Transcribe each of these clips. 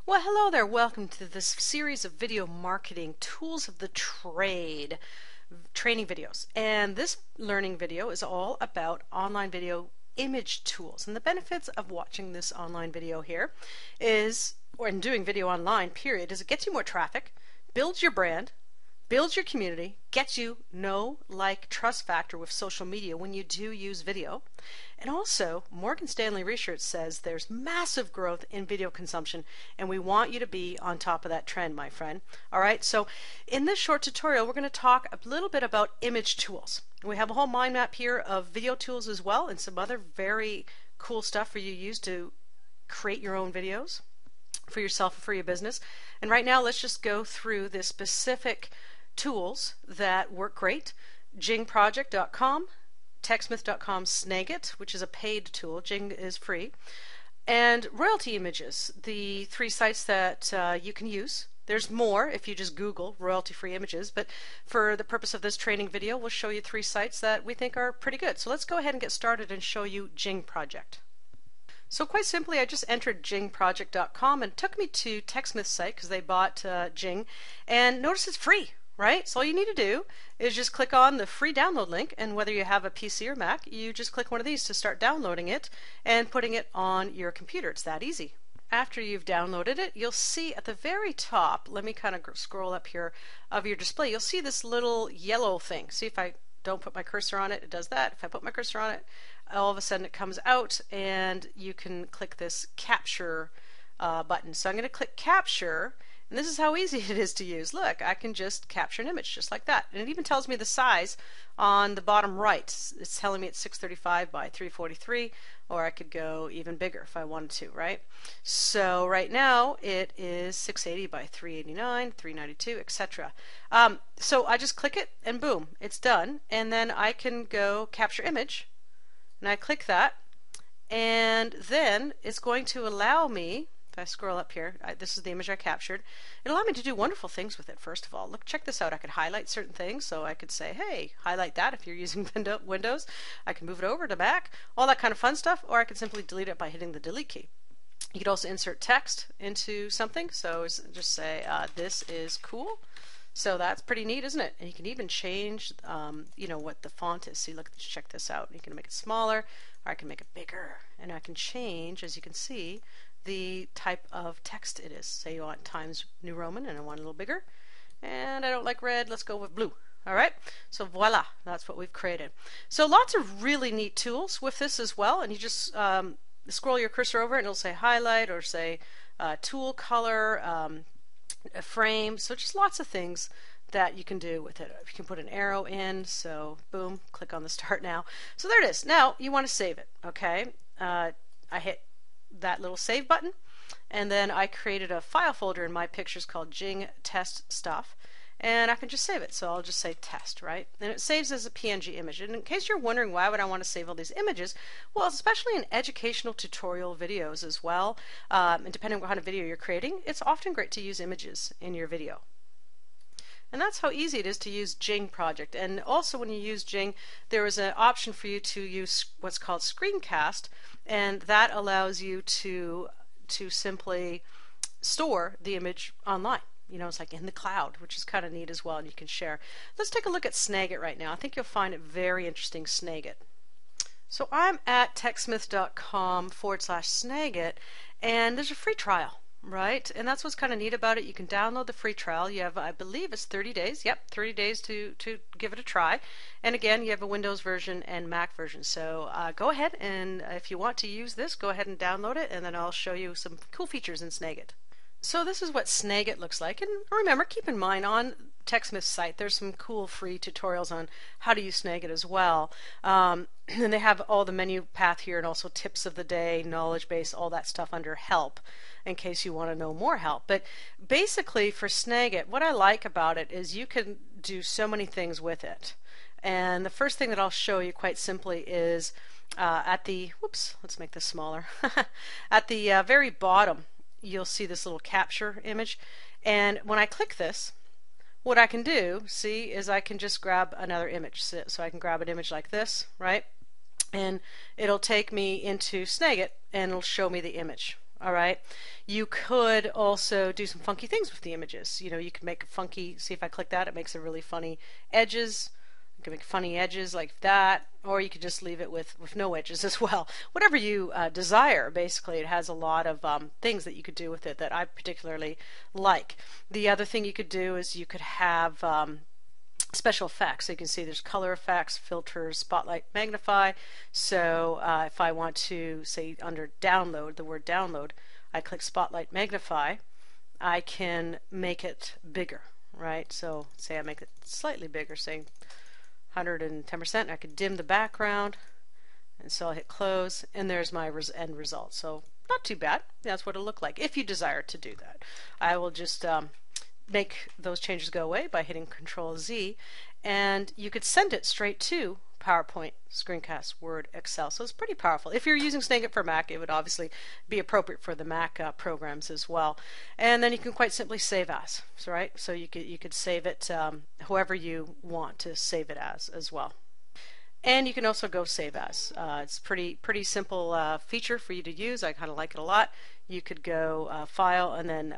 Well, hello there. Welcome to this series of video marketing tools of the trade training videos. And this learning video is all about online video image tools. And the benefits of watching this online video here is, or in doing video online, period, is it gets you more traffic, builds your brand, builds your community, gets you know, like, trust factor with social media when you do use video. And also, Morgan Stanley research says there's massive growth in video consumption, and we want you to be on top of that trend, my friend. All right, so in this short tutorial, we're going to talk a little bit about image tools. We have a whole mind map here of video tools as well, and some other very cool stuff for you to use to create your own videos for yourself and for your business. And right now, let's just go through the specific tools that work great. JingProject.com, TechSmith.com Snagit, which is a paid tool. Jing is free. And Royalty Images, the three sites that you can use. There's more if you just Google royalty-free images, but for the purpose of this training video, we'll show you three sites that we think are pretty good. So let's go ahead and get started and show you Jing Project. So quite simply, I just entered JingProject.com and it took me to TechSmith's site because they bought Jing, and notice it's free. Right? So all you need to do is just click on the free download link, and whether you have a PC or Mac, you just click one of these to start downloading it and putting it on your computer. It's that easy. After you've downloaded it, you'll see at the very top, let me kind of scroll up here, of your display, you'll see this little yellow thing. See, if I don't put my cursor on it, it does that. If I put my cursor on it, all of a sudden it comes out and you can click this capture button. So I'm going to click capture. And this is how easy it is to use. Look, I can just capture an image just like that. And it even tells me the size on the bottom right. It's telling me it's 635 by 343, or I could go even bigger if I wanted to, right? So right now it is 680 by 389, 392, etc. So I just click it and boom, it's done. And then I can go capture image, and I click that, and then it's going to allow me, if I scroll up here, this is the image I captured. It'll allow me to do wonderful things with it. First of all, look, check this out. I could highlight certain things, so I could say, hey, highlight that if you're using Windows. I can move it over to Mac, all that kind of fun stuff, or I could simply delete it by hitting the delete key. You could also insert text into something, so just say, this is cool. So that's pretty neat, isn't it? And you can even change, you know, what the font is. See, look, check this out. You can make it smaller, or I can make it bigger, and I can change, as you can see, the type of text it is. Say you want Times New Roman and I want it a little bigger, and I don't like red, let's go with blue. Alright, so voila, that's what we've created. So lots of really neat tools with this as well, and you just scroll your cursor over it and it'll say highlight, or say tool color, a frame, so just lots of things that you can do with it. You can put an arrow in, so boom, click on the start now. So there it is. Now you want to save it, okay? I hit that little save button, and then I created a file folder in my pictures called Jing Test Stuff, and I can just save it. So I'll just say test, right? And it saves as a PNG image. And in case you're wondering why would I want to save all these images, well, especially in educational tutorial videos as well, and depending on what kind of video you're creating, it's often great to use images in your video. And that's how easy it is to use Jing Project. And also when you use Jing, there is an option for you to use what's called screencast, and that allows you to simply store the image online. You know, it's like in the cloud, which is kind of neat as well, and you can share. Let's take a look at Snagit right now. I think you'll find it very interesting, Snagit. So I'm at techsmith.com/Snagit, and there's a free trial. Right, and that's what's kind of neat about it. You can download the free trial. You have, I believe it's 30 days. Yep, 30 days to give it a try. And again, you have a Windows version and Mac version. So go ahead, and if you want to use this, go ahead and download it, and then I'll show you some cool features in Snagit. So this is what Snagit looks like. And remember, keep in mind, on TechSmith's site, there's some cool free tutorials on how to use Snagit as well. And they have all the menu path here, and also tips of the day, knowledge base, all that stuff under help, in case you want to know more help. But basically for Snagit, what I like about it is you can do so many things with it. And the first thing that I'll show you quite simply is at the, whoops, let's make this smaller. At the very bottom, you'll see this little capture image. And when I click this, what I can do, see, is I can just grab another image. So I can grab an image like this, right? And it'll take me into Snagit and it'll show me the image. All right. You could also do some funky things with the images. You know, you could make a funky, see if I click that, it makes a really funny edges. You can make funny edges like that, or you could just leave it with no edges as well. Whatever you desire, basically. It has a lot of things that you could do with it that I particularly like. The other thing you could do is you could have special effects. So you can see there's color effects, filters, spotlight, magnify. So if I want to, say under download, the word download, I click spotlight, magnify, I can make it bigger, right? So say I make it slightly bigger, say 110%. I could dim the background, and so I'll hit close, and there's my end result. So not too bad. That's what it'll look like if you desire to do that. I will just make those changes go away by hitting Control Z, and you could send it straight to PowerPoint, Screencast, Word, Excel. So it's pretty powerful. If you're using Snagit for Mac, it would obviously be appropriate for the Mac programs as well. And then you can quite simply save as, right? So you could save it whoever you want to save it as well. And you can also go save as. It's pretty simple feature for you to use. I kind of like it a lot. You could go File and then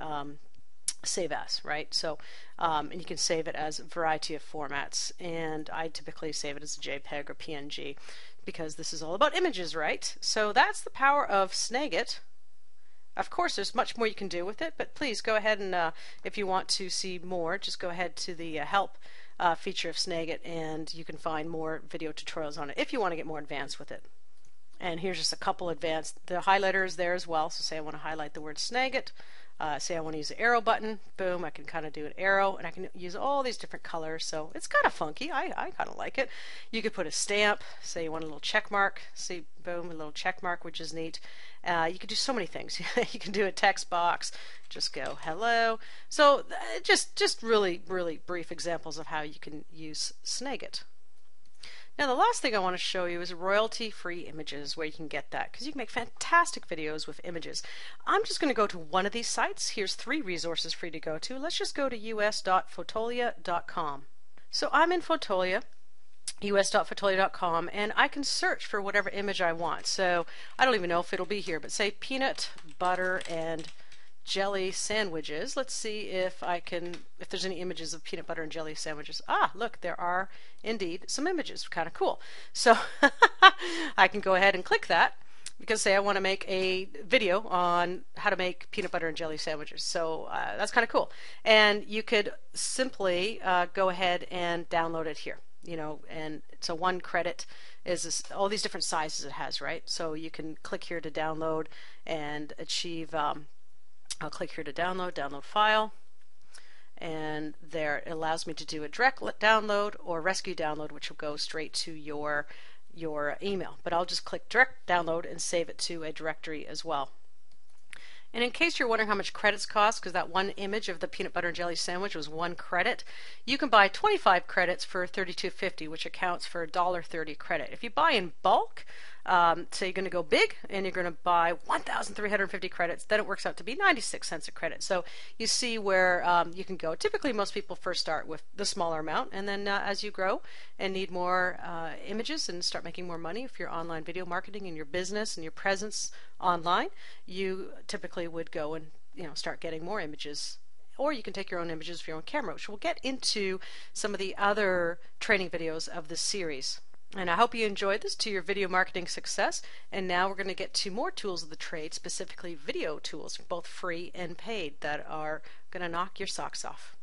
save as, right? So and you can save it as a variety of formats, and I typically save it as a JPEG or PNG because this is all about images, right? So that's the power of Snagit. Of course there's much more you can do with it, but please go ahead and if you want to see more, just go ahead to the help feature of Snagit, and you can find more video tutorials on it if you want to get more advanced with it. And here's just a couple advanced. The highlighter is there as well, so say I want to highlight the word Snagit. Say I want to use the arrow button, boom, I can kind of do an arrow, and I can use all these different colors, so it's kind of funky. I kind of like it. You could put a stamp, say you want a little check mark, see, boom, a little check mark, which is neat. You could do so many things. You can do a text box, just go hello. So just really brief examples of how you can use Snagit. Now the last thing I want to show you is royalty-free images, where you can get that, because you can make fantastic videos with images. I'm just going to go to one of these sites. Here's 3 resources for you to go to. Let's just go to us.fotolia.com. So I'm in Fotolia, us.fotolia.com, and I can search for whatever image I want. So I don't even know if it'll be here, but say peanut butter and jelly sandwiches. Let's see if there's any images of peanut butter and jelly sandwiches. Ah, look, there are indeed some images. Kind of cool. So I can go ahead and click that, because say I want to make a video on how to make peanut butter and jelly sandwiches. So that's kind of cool. And you could simply go ahead and download it here. You know, and so 1 credit is all these different sizes it has, right? So you can click here to download and achieve I'll click here to download file, and there it allows me to do a direct download or rescue download, which will go straight to your email. But I'll just click direct download and save it to a directory as well. And in case you're wondering how much credits cost, because that one image of the peanut butter and jelly sandwich was 1 credit, you can buy 25 credits for $32.50, which accounts for $1.30 credit. If you buy in bulk, say you're going to go big and you're going to buy 1,350 credits, then it works out to be 96 cents a credit. So you see where you can go. Typically most people first start with the smaller amount, and then as you grow and need more images and start making more money, if you're online video marketing and your business and your presence online, you typically would go and start getting more images. Or you can take your own images with your own camera, which we'll get into some of the other training videos of this series. And I hope you enjoyed this to your video marketing success. And now we're going to get to more tools of the trade, specifically video tools, both free and paid, that are going to knock your socks off.